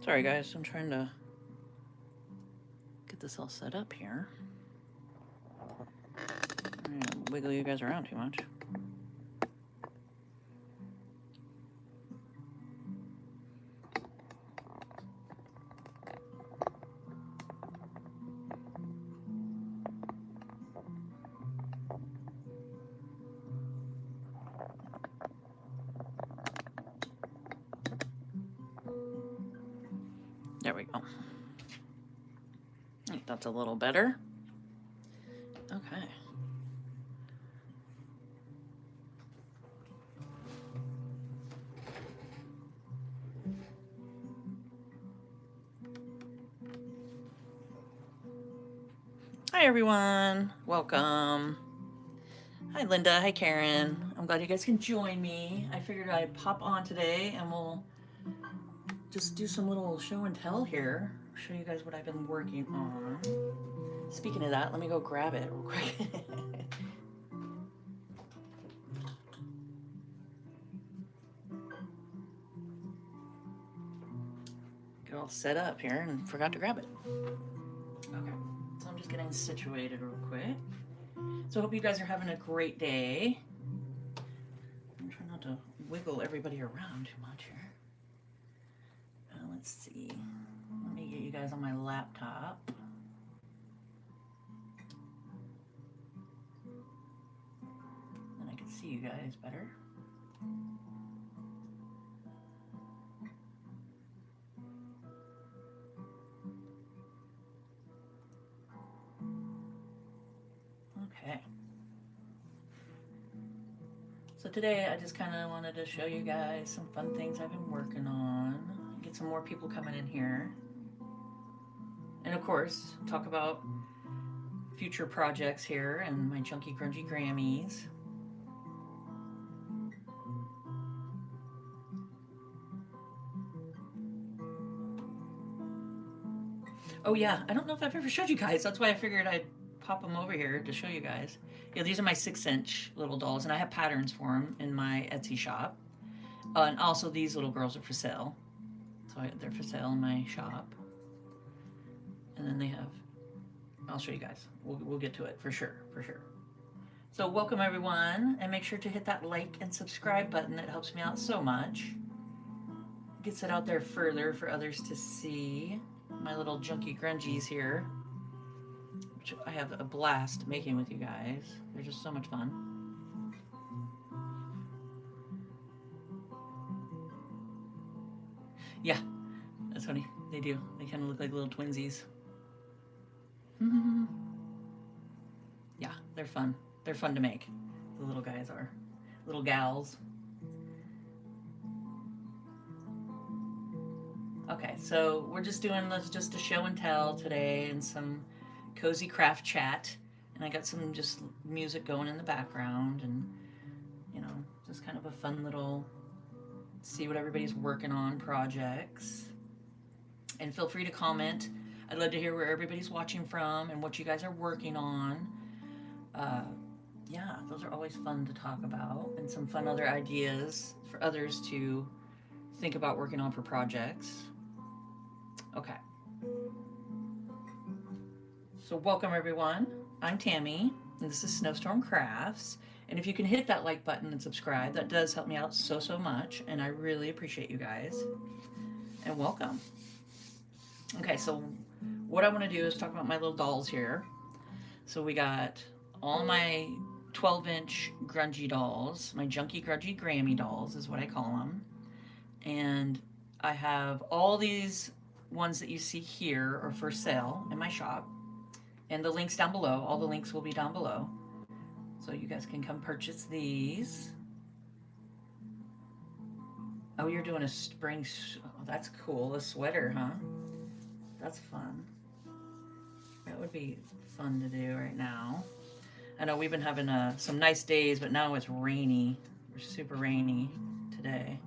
Sorry guys, I'm trying to get this all set up here. I'm gonna wiggle you guys around too much. There we go. I think that's a little better. Okay. Hi everyone, welcome. Hi Linda, hi Karen. I'm glad you guys can join me. I figured I'd pop on today and we'll just do some little show and tell here. Show you guys what I've been working on. Speaking of that, let me go grab it real quick. Get all set up here and forgot to grab it. Okay, so I'm just getting situated real quick. So I hope you guys are having a great day. I'm trying not to wiggle everybody around too much here. Let's see. Let me get you guys on my laptop. Then I can see you guys better. Okay. So today I just kind of wanted to show you guys some fun things I've been working on. Get some more people coming in here. And of course, talk about future projects here and my Junky Grungy Grammys. Oh yeah, I don't know if I've ever showed you guys. That's why I figured I'd pop them over here to show you guys. Yeah, these are my 6-inch little dolls, and I have patterns for them in my Etsy shop. And also these little girls are for sale. So they're for sale in my shop. And then they have, I'll show you guys. We'll get to it for sure, for sure. So welcome everyone, and make sure to hit that like and subscribe button. It helps me out so much. Gets it out there further for others to see. My little Junky Grungies here, which I have a blast making with you guys. They're just so much fun. Yeah, that's funny. They do. They kind of look like little twinsies. Yeah, they're fun. They're fun to make. The little guys are. Little gals. Okay, so we're just doing this just a show and tell today and some cozy craft chat. And I got some just music going in the background and, you know, just kind of a fun little see what everybody's working on projects. And feel free to comment. I'd love to hear where everybody's watching from and what you guys are working on. Yeah, those are always fun to talk about, and some fun other ideas for others to think about working on for projects. Okay. So welcome everyone. I'm Tammy, and this is Snowstorm Crafts. And if you can hit that like button and subscribe, that does help me out so much, and I really appreciate you guys. And welcome. Okay, so what I want to do is talk about my little dolls here. So we got all my 12-inch grungy dolls, my Junky Grungy Grammy dolls is what I call them. And I have all these ones that you see here are for sale in my shop. And the links down below, all the links will be down below. So you guys can come purchase these. Oh, you're doing a spring, oh, that's cool, a sweater, huh? That's fun. That would be fun to do right now. I know we've been having some nice days, but now it's rainy. We're super rainy today.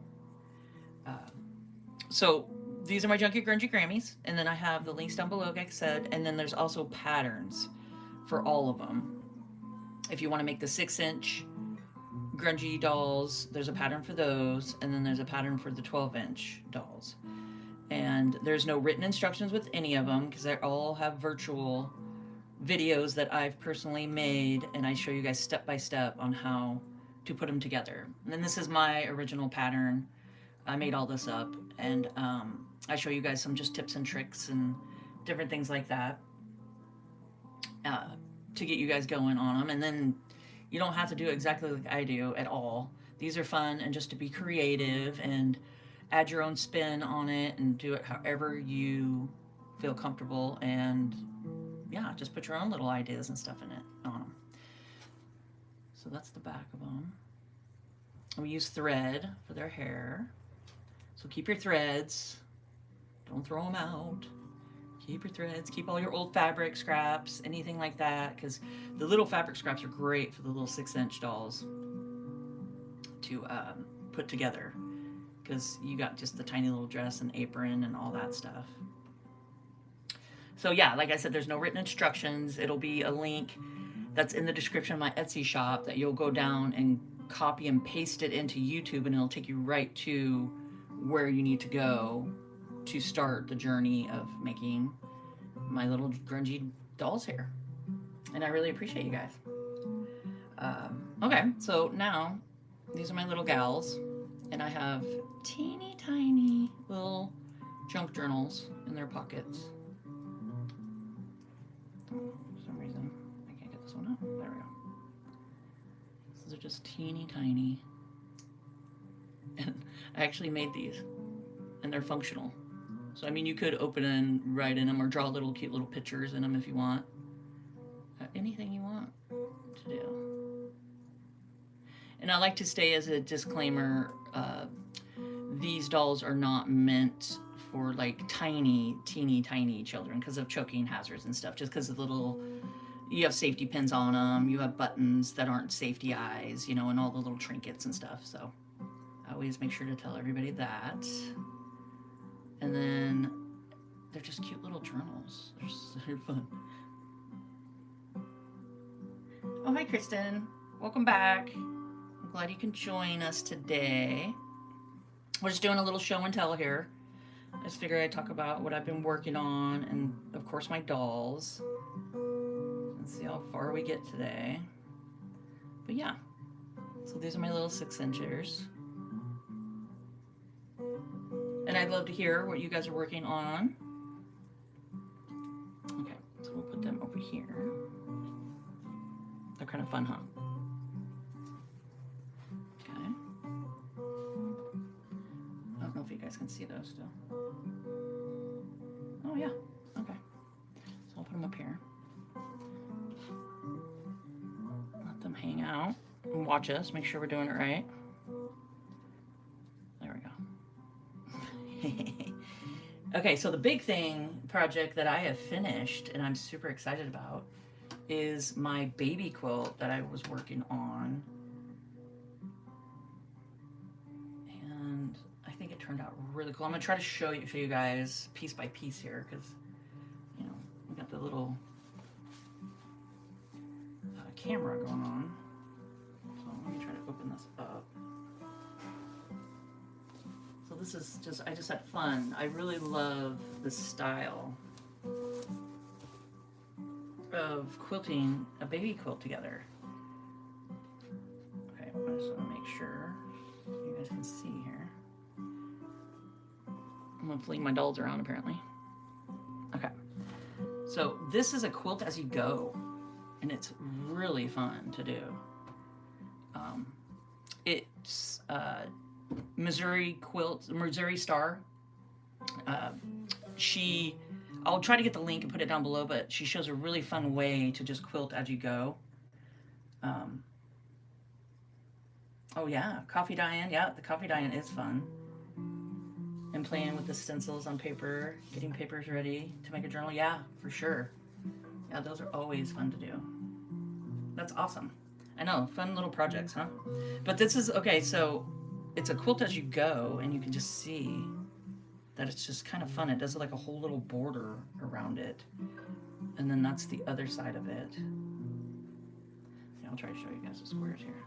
So these are my Junky Grungy Grammys, and then I have the links down below, like I said, and then there's also patterns for all of them. If you want to make the 6-inch grungy dolls, there's a pattern for those, and then there's a pattern for the 12-inch dolls. And there's no written instructions with any of them because they all have virtual videos that I've personally made, and I show you guys step by step on how to put them together. And then this is my original pattern. I made all this up, and I show you guys some just tips and tricks and different things like that uh, to get you guys going on them. And then you don't have to do exactly like I do at all. These are fun and just to be creative and add your own spin on it and do it however you feel comfortable, and yeah, just put your own little ideas and stuff in it on them. So that's the back of them. And we use thread for their hair. So keep your threads. Don't throw them out. Keep your threads. Keep all your old fabric scraps, anything like that, because the little fabric scraps are great for the little 6-inch dolls to put together, because you got just the tiny little dress and apron and all that stuff. So yeah, like I said, there's no written instructions. It'll be a link that's in the description of my Etsy shop that you'll go down and copy and paste it into YouTube, and it'll take you right to where you need to go to start the journey of making my little grungy doll's hair. And I really appreciate you guys. Okay, so now these are my little gals, and I have teeny tiny little junk journals in their pockets. Oh, for some reason I can't get this one up. There we go. These are just teeny tiny, and I actually made these, and they're functional. So I mean, you could open and write in them or draw little cute little pictures in them if you want. Anything you want to do. And I like to stay as a disclaimer, these dolls are not meant for like tiny, teeny tiny children because of choking hazards and stuff, just because of little, you have safety pins on them, you have buttons that aren't safety eyes, you know, and all the little trinkets and stuff. So I always make sure to tell everybody that. And then they're just cute little journals. They're fun. Oh, hi, Kristen. Welcome back. I'm glad you can join us today. We're just doing a little show and tell here. I just figured I'd talk about what I've been working on and, of course, my dolls. Let's see how far we get today. But yeah, so these are my little 6-inchers. And I'd love to hear what you guys are working on. Okay, so we'll put them over here. They're kind of fun, huh? Okay. I don't know if you guys can see those still. Oh yeah, okay. So I'll put them up here. Let them hang out and watch us, make sure we're doing it right. There we go. Okay, so the big thing project that I have finished and I'm super excited about is my baby quilt that I was working on. And I think it turned out really cool. I'm gonna try to show you guys piece by piece here, because you know, we got the little camera going on. So let me try to open this up. So this is just, I just had fun. I really love the style of quilting a baby quilt together. Okay, I just want to make sure you guys can see here. I'm gonna fling my dolls around apparently. Okay, so this is a quilt as you go, and it's really fun to do. It's Missouri Star. I'll try to get the link and put it down below, but she shows a really fun way to just quilt as you go. Oh yeah, coffee dyeing. Yeah, the coffee dyeing is fun. And playing with the stencils on paper, getting papers ready to make a journal. Yeah, for sure. Yeah, those are always fun to do. That's awesome. I know, fun little projects, huh? But this is, okay, so it's a quilt as you go, and you can just see that it's just kind of fun. It does like a whole little border around it. And then that's the other side of it. Yeah, I'll try to show you guys the squares here.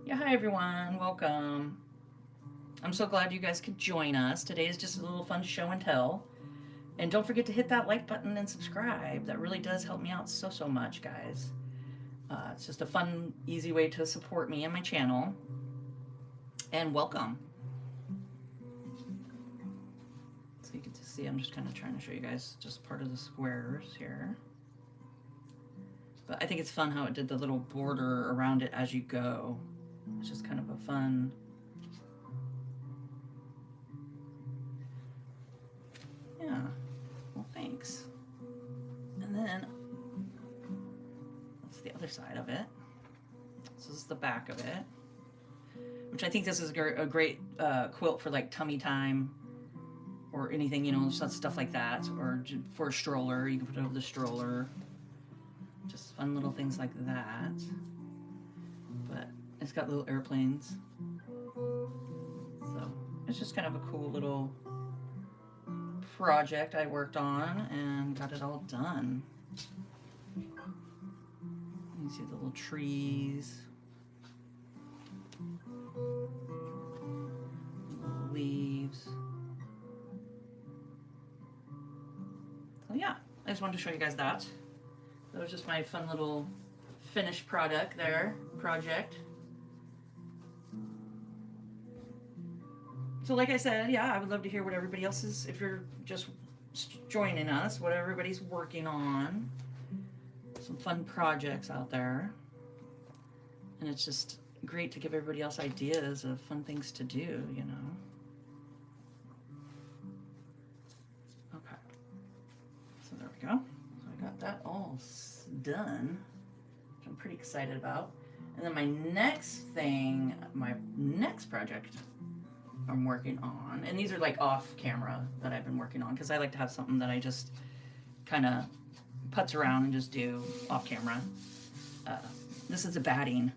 Yeah, hi everyone, welcome. I'm so glad you guys could join us. Today is just a little fun show and tell. And don't forget to hit that like button and subscribe. That really does help me out so, so much, guys. It's just a fun, easy way to support me and my channel. And welcome. So you get to see, I'm just kind of trying to show you guys just part of the squares here. But I think it's fun how it did the little border around it as you go. It's just kind of a fun... Yeah, well thanks. And then, that's the other side of it. So this is the back of it. Which I think this is a great quilt for like tummy time or anything, you know, stuff like that. Or for a stroller, you can put it over the stroller. Just fun little things like that. But it's got little airplanes. So it's just kind of a cool little project I worked on and got it all done. You see the little trees, little leaves. So yeah, I just wanted to show you guys that. That was just my fun little finished project. So like I said, yeah, I would love to hear what everybody else is, if you're just joining us, what everybody's working on. Some fun projects out there. And it's just great to give everybody else ideas of fun things to do, you know. Okay. So there we go. So I got that all done, which I'm pretty excited about. And then my next project I'm working on, and these are like off camera that I've been working on because I like to have something that I just kind of putz around and just do off camera. This is the batting.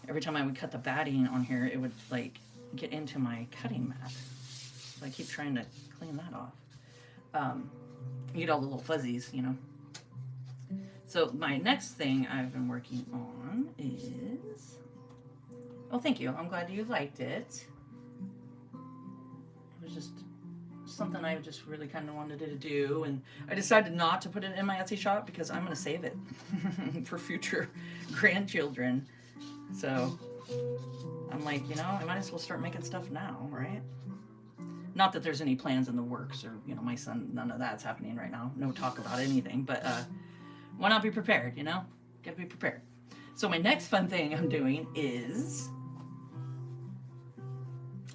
Every time I would cut the batting on here, it would like get into my cutting mat. So I keep trying to clean that off. You get all the little fuzzies, you know. So my next thing I've been working on is, oh, thank you. I'm glad you liked it. It was just something I just really kind of wanted to do, and I decided not to put it in my Etsy shop because I'm going to save it for future grandchildren. So I'm like, you know, I might as well start making stuff now, right? Not that there's any plans in the works, or, you know, my son, none of that's happening right now. No talk about anything, but why not be prepared, you know? Gotta be prepared. So my next fun thing I'm doing is,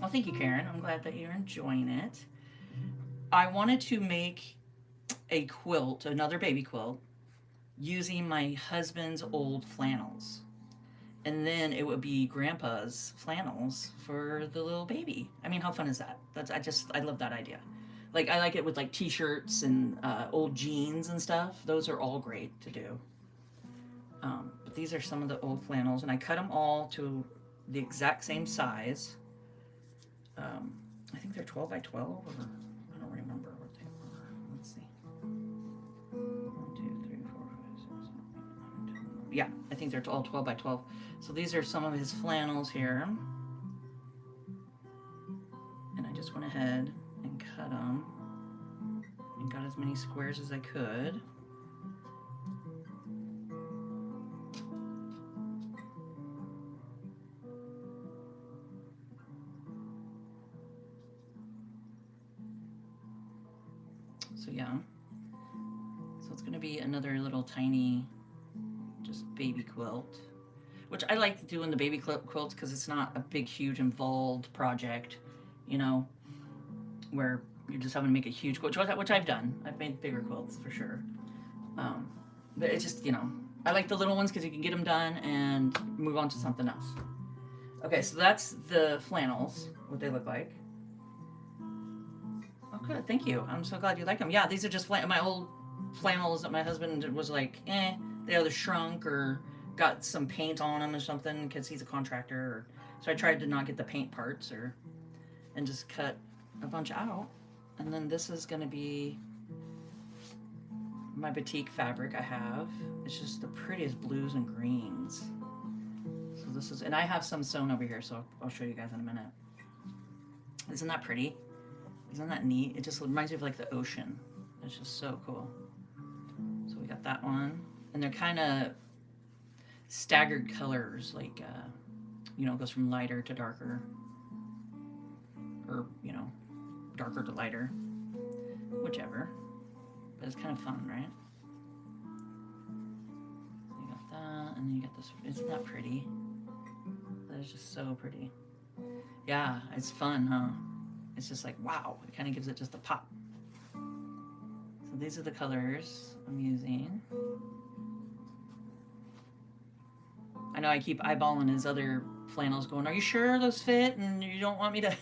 well, thank you, Karen. I'm glad that you're enjoying it. I wanted to make a quilt, another baby quilt, using my husband's old flannels. And then it would be Grandpa's flannels for the little baby. I mean, how fun is that? I love that idea. Like, I like it with like t-shirts and old jeans and stuff. Those are all great to do. But these are some of the old flannels, and I cut them all to the exact same size. I think they're 12 by 12, or I don't remember what they were. Let's see. 1, 2, 3, 4, 5, 6, 7, 8, 9, 10. Yeah, I think they're all 12 by 12. So these are some of his flannels here. And I just went ahead and cut them and got as many squares as I could. So yeah, so it's gonna be another little tiny, just baby quilt, which I like doing the baby quilts because it's not a big, huge, involved project, you know, where you're just having to make a huge quilt, which I've done. I've made bigger quilts for sure. But it's just, you know, I like the little ones because you can get them done and move on to something else. Okay, so that's the flannels, what they look like. Oh, good. Thank you. I'm so glad you like them. Yeah, these are just my old flannels that my husband was like, they either shrunk or got some paint on them or something because he's a contractor. So I tried to not get the paint parts and just cut a bunch out. And then this is going to be my batik fabric I have. It's just the prettiest blues and greens. So So this is, and I have some sewn over here, so I'll show you guys in a minute. Isn't that pretty? Isn't that neat? It just reminds me of like the ocean. It's just so cool. So we got that one, and they're kind of staggered colors, like you know, it goes from lighter to darker, or you know, darker to lighter, whichever. But it's kind of fun, right? So you got that, and then you got this. Isn't that pretty? That is just so pretty. Yeah, it's fun, huh? It's just like, wow, it kind of gives it just a pop. So these are the colors I'm using. I know I keep eyeballing his other flannels going, are you sure those fit and you don't want me to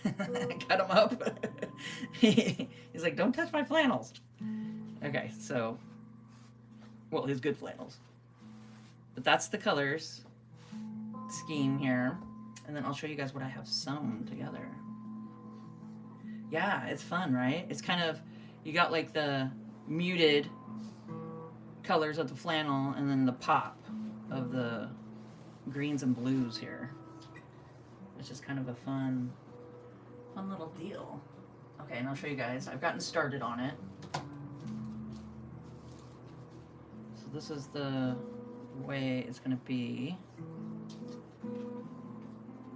cut them up? He's like, don't touch my flannels. Okay, so, well, his good flannels. But that's the colors scheme here. And then I'll show you guys what I have sewn together. Yeah, it's fun, right? It's kind of, you got like the muted colors of the flannel and then the pop of the greens and blues here. It's just kind of a fun little deal. Okay, and I'll show you guys. I've gotten started on it. So this is the way it's gonna be.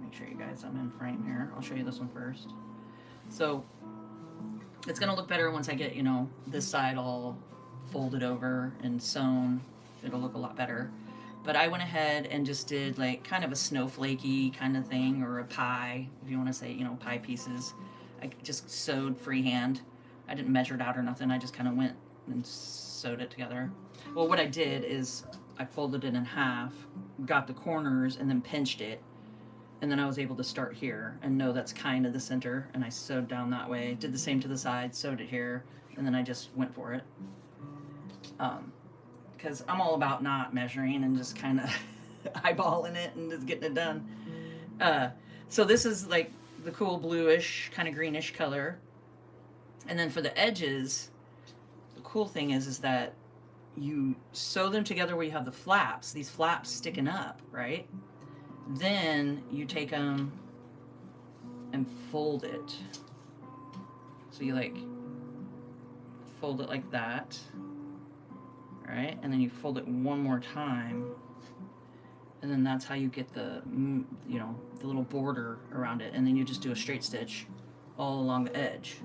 Make sure you guys, I'm in frame here. I'll show you this one first. So it's gonna look better once I get, you know, this side all folded over and sewn. It'll look a lot better. But I went ahead and just did like kind of a snowflakey kind of thing, or a pie, if you want to say, you know, pie pieces. I just sewed freehand. I didn't measure it out or nothing. I just kind of went and sewed it together. Well, what I did is I folded it in half, got the corners, and then pinched it. And then I was able to start here and know that's kind of the center. And I sewed down that way. Did the same to the side, sewed it here, and then I just went for it. Because I'm all about not measuring and just kind of eyeballing it and just getting it done. So this is like the cool bluish, kind of greenish color. And then for the edges, the cool thing is that you sew them together where you have the flaps, these flaps sticking up, right? Then you take them and fold it. So you like fold it like that. Right, and then you fold it one more time, and then that's how you get the, you know, the little border around it, and then you just do a straight stitch all along the edge.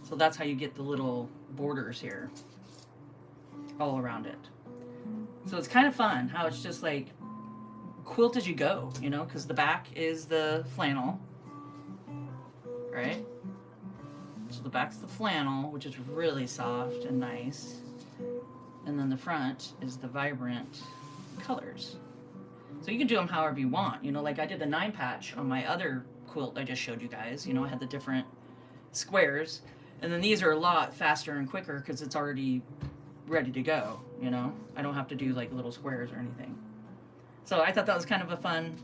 So that's how you get the little borders here all around it. So it's kind of fun how it's just like quilt as you go, you know, because the back is the flannel, right? So the back's the flannel, which is really soft and nice. And then the front is the vibrant colors. So you can do them however you want. You know, like I did the 9-patch on my other quilt I just showed you guys. You know, I had the different squares. And then these are a lot faster and quicker because it's already ready to go, you know. I don't have to do like little squares or anything. So I thought that was kind of a fun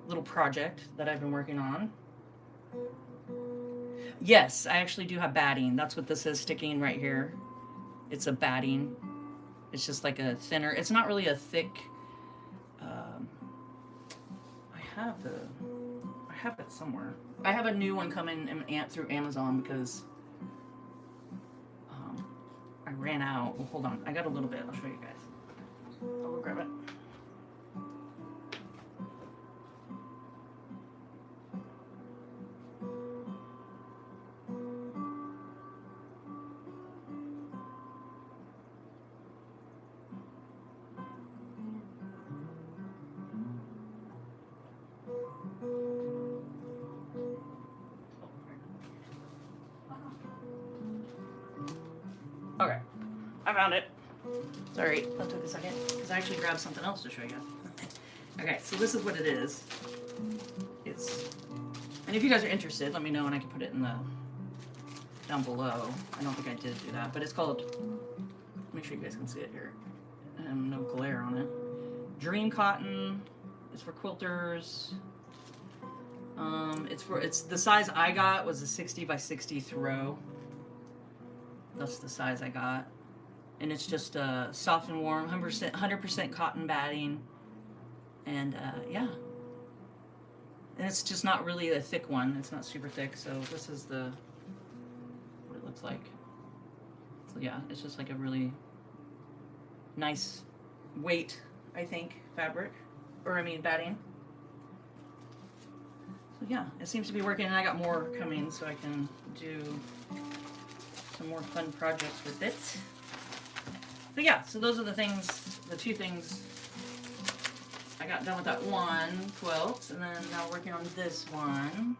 little project that I've been working on. Yes, I actually do have batting. That's what this is sticking right here. It's a batting. It's just like a thinner, it's not really a thick, I have it somewhere. I have a new one coming through Amazon because I ran out. Well, hold on, I got a little bit, I'll show you guys. I'll go grab it. Okay, I found it. Sorry, that took a second, because I actually grabbed something else to show you. Okay, so this is what it is. And if you guys are interested, let me know and I can put it in the, down below. I don't think I did do that, but it's called, make sure you guys can see it here. No glare on it. Dream Cotton. It's for quilters. It's the size I got was a 60 by 60 throw. That's the size I got. And it's just soft and warm, 100% cotton batting. And yeah, And it's just not really a thick one. It's not super thick. So this is what it looks like. So yeah, it's just like a really nice weight, I think, fabric. Or I mean batting. So yeah, it seems to be working, and I got more coming so I can do some more fun projects with it. So yeah, so those are the things, the two things. I got done with that one quilt, and then now working on this one.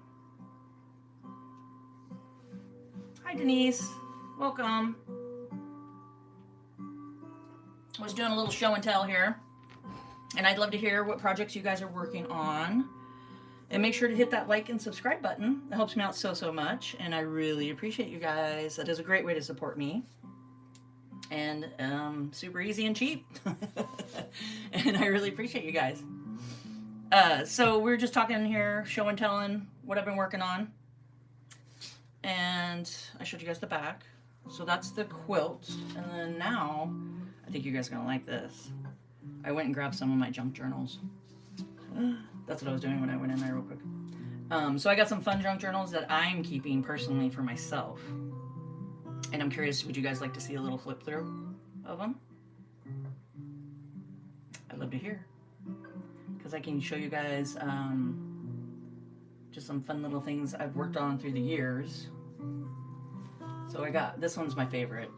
Hi Denise, welcome. I was doing a little show and tell here, and I'd love to hear what projects you guys are working on. And make sure to hit that like and subscribe button. That helps me out so much, and I really appreciate you guys. That is a great way to support me. And super easy and cheap. And I really appreciate you guys. So we're just talking here, show and telling what I've been working on. And I showed you guys the back. So that's the quilt. And then now, I think you guys are gonna like this. I went and grabbed some of my junk journals. That's what I was doing when I went in there real quick. So I got some fun junk journals that I'm keeping personally for myself. And I'm curious, would you guys like to see a little flip through of them? I'd love to hear. Because I can show you guys just some fun little things I've worked on through the years. So I got, this one's my favorite.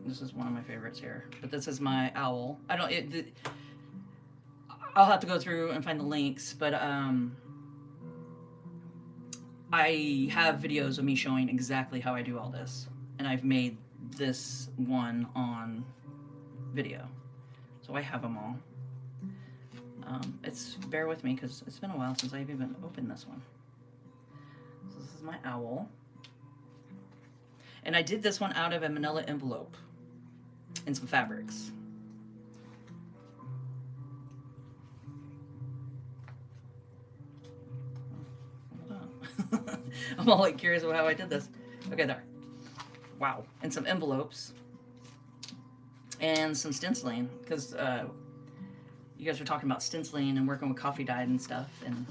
This is one of my favorites here. But this is my owl. I'll have to go through and find the links, but I have videos of me showing exactly how I do all this. And I've made this one on video. So I have them all. Bear with me because it's been a while since I've even opened this one. So this is my owl. And I did this one out of a manila envelope and some fabrics. I'm all like curious about how I did this. Okay, there. Wow. And some envelopes. And some stenciling. Because you guys were talking about stenciling and working with coffee dyed and stuff. And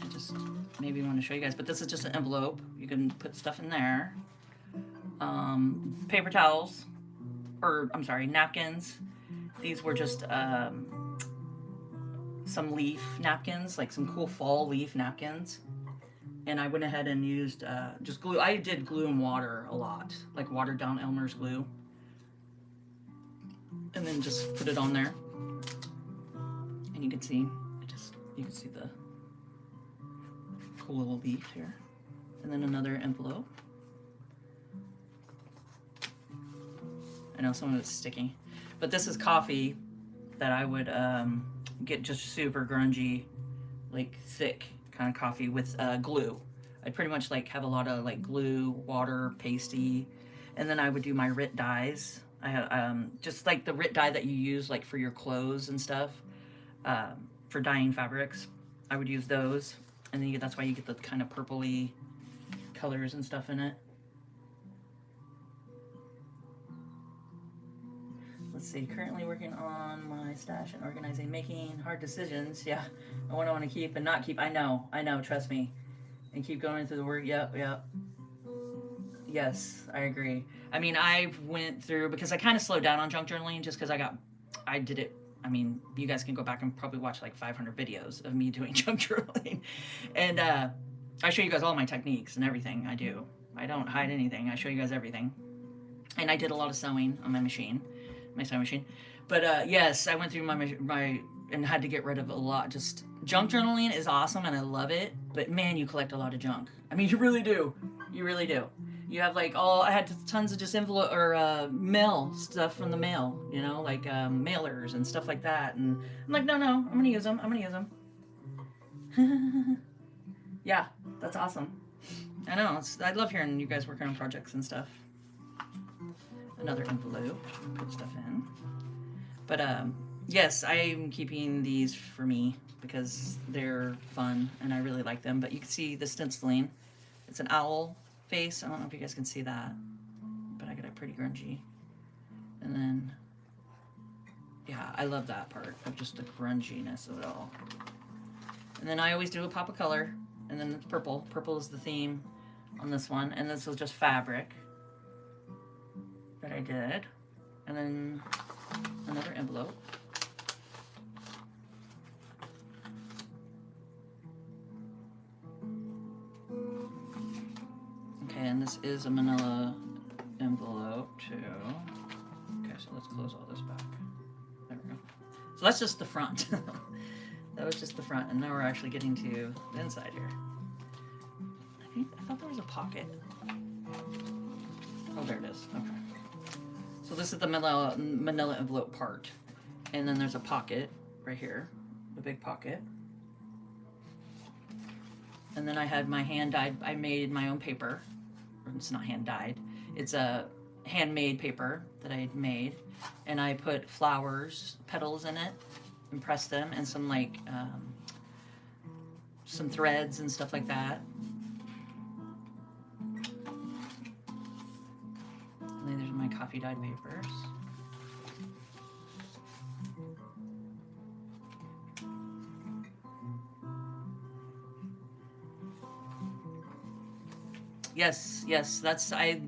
I just maybe want to show you guys. But this is just an envelope. You can put stuff in there. Paper towels. Or, I'm sorry, napkins. These were just some leaf napkins. Like some cool fall leaf napkins. And I went ahead and used just glue. I did glue and water a lot, like watered down Elmer's glue. And then just put it on there. And you can see, you can see the cool little leaf here. And then another envelope. I know some of it's sticky. But this is coffee that I would get just super grungy, like thick kind of coffee with glue. I'd pretty much like have a lot of like glue, water, pasty, and then I would do my RIT dyes. I have just like the RIT dye that you use like for your clothes and stuff, for dyeing fabrics. I would use those, and then that's why you get the kind of purpley colors and stuff in it. Let's see, currently working on my stash and organizing, making hard decisions. Yeah, what I want to keep and not keep. I know, trust me. And keep going through the work. Yep. Yes, I agree. I mean, I went through, because I kind of slowed down on junk journaling just because I did it. I mean, you guys can go back and probably watch like 500 videos of me doing junk journaling. And I show you guys all my techniques and everything I do. I don't hide anything. I show you guys everything. And I did a lot of sewing on my machine. My sewing machine. But yes, I went through my and had to get rid of a lot. Just junk journaling is awesome and I love it, but man, you collect a lot of junk. I mean, you really do. You really do. You have like I had tons of just envelope or mail stuff from the mail, you know, like mailers and stuff like that. And I'm like, no, I'm gonna use them. Yeah, that's awesome. I know. I love hearing you guys working on projects and stuff. Another envelope, put stuff in. But yes, I'm keeping these for me because they're fun and I really like them. But you can see the stenciling. It's an owl face. I don't know if you guys can see that, but I got it pretty grungy. And then, yeah, I love that part of just the grunginess of it all. And then I always do a pop of color, and then it's purple. Purple is the theme on this one, and this was just fabric that I did. And then another envelope. Okay, and this is a manila envelope too. Okay, so let's close all this back. There we go. So that's just the front. That was just the front, and now we're actually getting to the inside here. I thought there was a pocket. Oh, there it is. Okay. So this is the manila envelope part, and then there's a pocket right here, the big pocket. And then I had my hand dyed. I made my own paper. It's not hand dyed. It's a handmade paper that I had made, and I put flowers, petals in it, and pressed them, and some like some threads and stuff like that. And then there's my coffee dyed papers. Yes, yes, I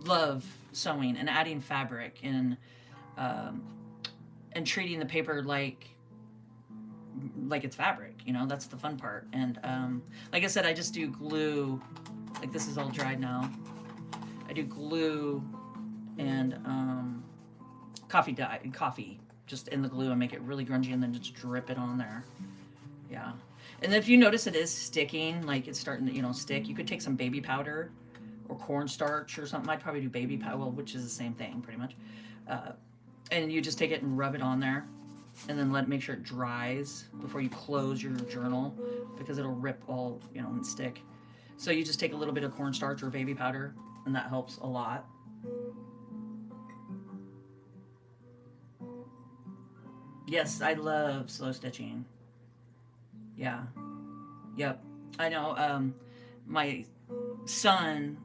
love sewing and adding fabric and treating the paper like it's fabric, you know, that's the fun part. And like I said, I just do glue, like this is all dried now. I do glue and coffee just in the glue and make it really grungy, and then just drip it on there. Yeah. And if you notice it is sticking, like it's starting to, you know, stick, you could take some baby powder or cornstarch or something. I'd probably do baby powder, well, which is the same thing pretty much. And you just take it and rub it on there, and then make sure it dries before you close your journal, because it'll rip all, you know, and stick. So you just take a little bit of cornstarch or baby powder, and that helps a lot. Yes, I love slow stitching. Yeah. Yep. I know. My son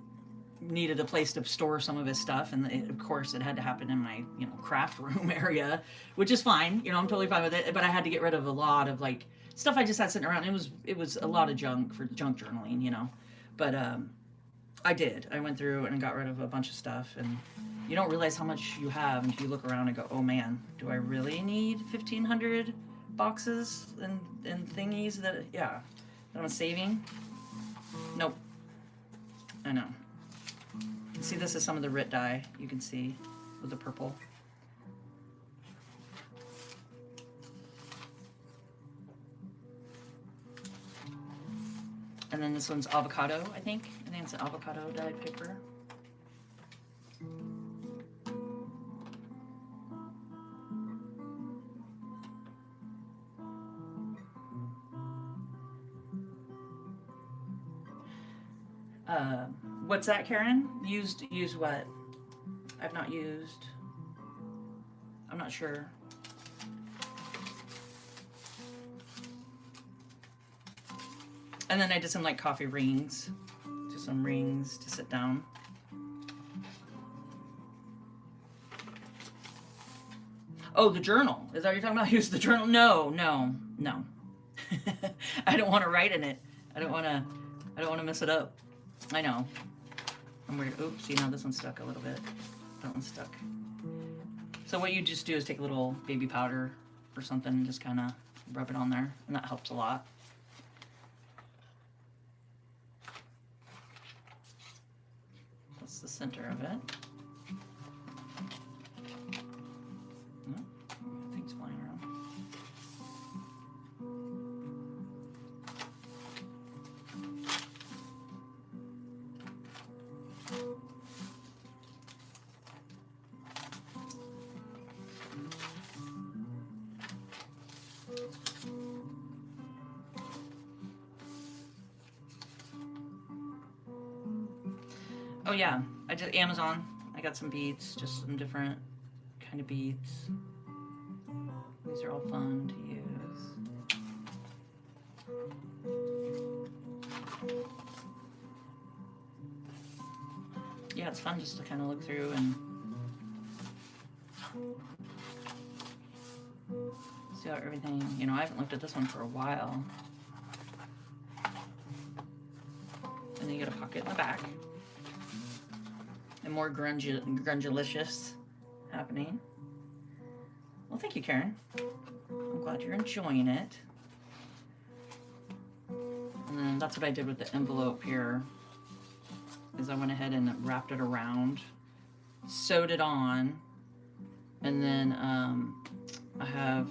needed a place to store some of his stuff, and of course it had to happen in my, you know, craft room area, which is fine. You know, I'm totally fine with it. But I had to get rid of a lot of like stuff I just had sitting around. It was a lot of junk for junk journaling, you know. But I did. I went through and got rid of a bunch of stuff, and you don't realize how much you have until you look around and go, oh man, do I really need 1,500 boxes and thingies that I'm saving? Nope. I know. See, this is some of the Rit dye you can see with the purple. And then this one's avocado, I think. I think it's an avocado dyed paper. What's that, Karen? Use what? I've not used. I'm not sure. And then I did some like coffee rings. Just some rings to sit down. Oh, the journal. Is that what you're talking about? Use the journal? No. I don't want to write in it. I don't want to mess it up. I know. I'm weird. Oops, see, now this one's stuck a little bit. That one's stuck. So what you just do is take a little baby powder or something and just kind of rub it on there, and that helps a lot. That's the center of it. Oh, things flying around. Oh yeah, I did Amazon. I got some beads, just some different kind of beads. These are all fun to use. Yeah, it's fun just to kind of look through and see how everything, you know, I haven't looked at this one for a while. then you get a pocket in the back. And more grungilicious happening. Well, thank you, Karen. I'm glad you're enjoying it. And then that's what I did with the envelope here, is I went ahead and wrapped it around, sewed it on, and then I have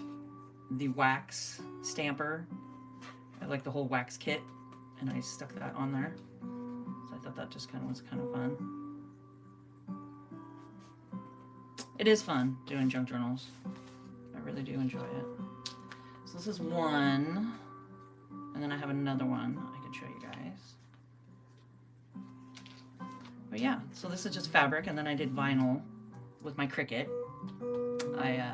the wax stamper. I like the whole wax kit, and I stuck that on there. So I thought that just was kind of fun. It is fun doing junk journals. I really do enjoy it. So this is one, and then I have another one I can show you guys. But yeah, so this is just fabric, and then I did vinyl with my Cricut. I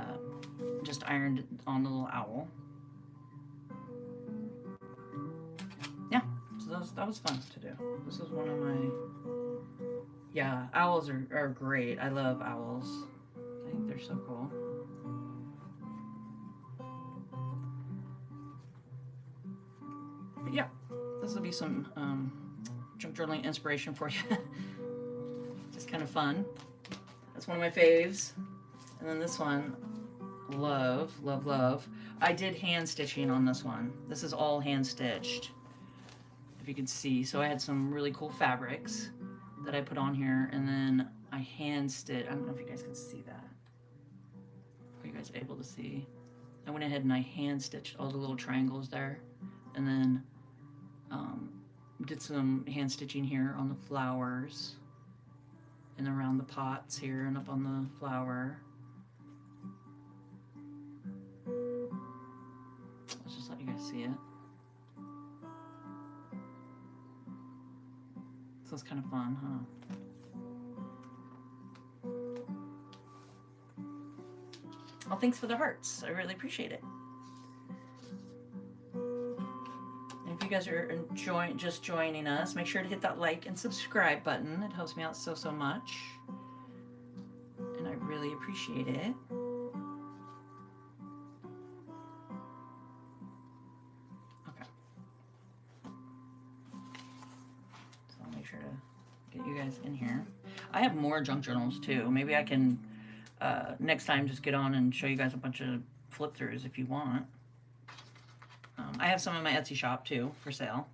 just ironed on the little owl. Yeah, so that was fun to do. This is one of my, yeah, owls are great. I love owls. I think they're so cool. But yeah, this will be some junk journaling inspiration for you. Just kind of fun. That's one of my faves. And then this one, love, love, love. I did hand stitching on this one. This is all hand stitched, if you can see. So I had some really cool fabrics that I put on here, and then I hand stitched. I don't know if you guys can see that. Are you guys able to see? I went ahead and I hand stitched all the little triangles there, and then did some hand stitching here on the flowers and around the pots here and up on the flower. Let's just let you guys see it. So it's kind of fun, huh? Well, thanks for the hearts. I really appreciate it. And if you guys are just joining us, make sure to hit that like and subscribe button. It helps me out so, so much. And I really appreciate it. Okay. So I'll make sure to get you guys in here. I have more junk journals too. Maybe I can next time just get on and show you guys a bunch of flip throughs if you want. I have some in my Etsy shop too for sale.